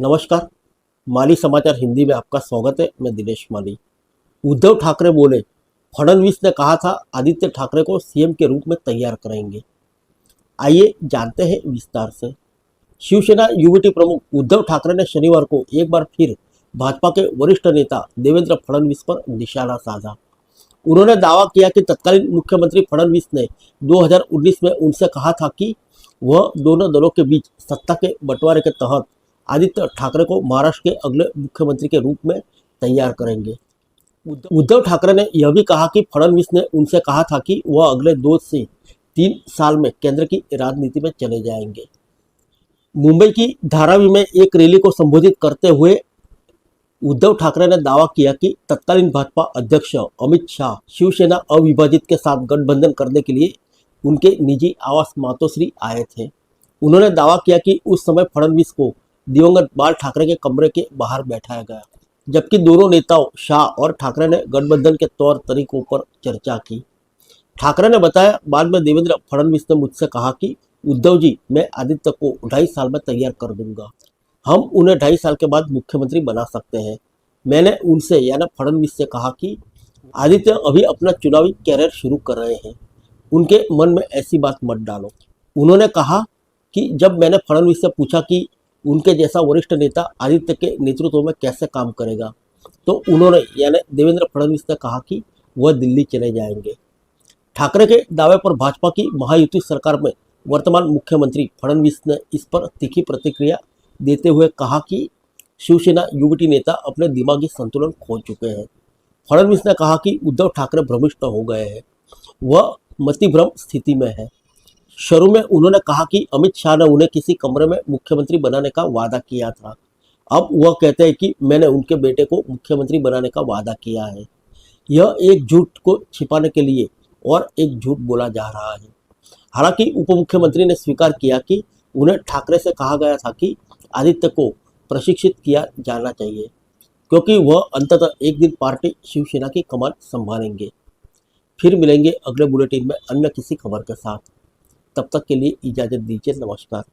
नमस्कार। माली समाचार हिंदी में आपका स्वागत है। मैं दिनेश माली। उद्धव ठाकरे बोले, फडणवीस ने कहा था आदित्य ठाकरे को सीएम के रूप में तैयार करेंगे। आइए जानते हैं विस्तार से। शिवसेना युवती प्रमुख उद्धव ठाकरे ने शनिवार को एक बार फिर भाजपा के वरिष्ठ नेता देवेंद्र फडणवीस पर निशाना साधा। उन्होंने दावा किया कि तत्कालीन मुख्यमंत्री फडणवीस ने 2019 में उनसे कहा था कि वह दोनों दलों के बीच सत्ता के बंटवारे के तहत आदित्य ठाकरे को महाराष्ट्र के अगले मुख्यमंत्री के रूप में तैयार करेंगे। उद्धव ठाकरे ने यह भी कहा कि फडणवीस ने उनसे कहा था कि वह अगले 2 से 3 साल में केंद्र की राजनीति में चले जाएंगे। मुंबई की धारावी में एक रैली को संबोधित करते हुए उद्धव ठाकरे ने दावा किया कि तत्कालीन भाजपा अध्यक्ष अमित शाह शिवसेना अविभाजित के साथ गठबंधन करने के लिए उनके निजी आवास मातोश्री आए थे। उन्होंने दावा किया कि उस समय फडणवीस को दिवंगत बाल ठाकरे के कमरे के बाहर बैठाया गया, जबकि दोनों नेताओं शाह और ठाकरे ने गठबंधन के तौर तरीकों पर चर्चा की। ठाकरे ने बताया, बाद में देवेंद्र फडणवीस ने मुझसे कहा कि उद्धव जी, मैं आदित्य को 2.5 साल में तैयार कर दूंगा। हम उन्हें 2.5 साल के बाद मुख्यमंत्री बना सकते हैं। मैंने उनसे यानी फडणवीस से कहा कि आदित्य अभी अपना चुनावी कैरियर शुरू कर रहे हैं, उनके मन में ऐसी बात मत डालो। उन्होंने कहा कि जब मैंने फडणवीस से पूछा कि उनके जैसा वरिष्ठ नेता आदित्य के नेतृत्व में कैसे काम करेगा, तो उन्होंने यानी देवेंद्र फडणवीस ने कहा कि वह दिल्ली चले जाएंगे। ठाकरे के दावे पर भाजपा की महायुति सरकार में वर्तमान मुख्यमंत्री फडणवीस ने इस पर तीखी प्रतिक्रिया देते हुए कहा कि शिवसेना युवती नेता अपने दिमागी संतुलन खो चुके हैं। फडणवीस ने कहा कि उद्धव ठाकरे भ्रमिष्ट हो गए हैं, वह मतिभ्रम स्थिति में है। शुरू में उन्होंने कहा कि अमित शाह ने उन्हें किसी कमरे में मुख्यमंत्री बनाने का वादा किया था। अब वह कहते हैं कि मैंने उनके बेटे को मुख्यमंत्री बनाने का वादा किया है। यह एक झूठ को छिपाने के लिए और एक झूठ बोला जा रहा है। हालांकि उप मुख्यमंत्री ने स्वीकार किया कि उन्हें ठाकरे से कहा गया था कि आदित्य को प्रशिक्षित किया जाना चाहिए, क्योंकि वह अंततः एक दिन पार्टी शिवसेना की कमान संभालेंगे। फिर मिलेंगे अगले बुलेटिन में अन्य किसी खबर के साथ। तब तक के लिए इजाज़त दीजिए। नमस्कार।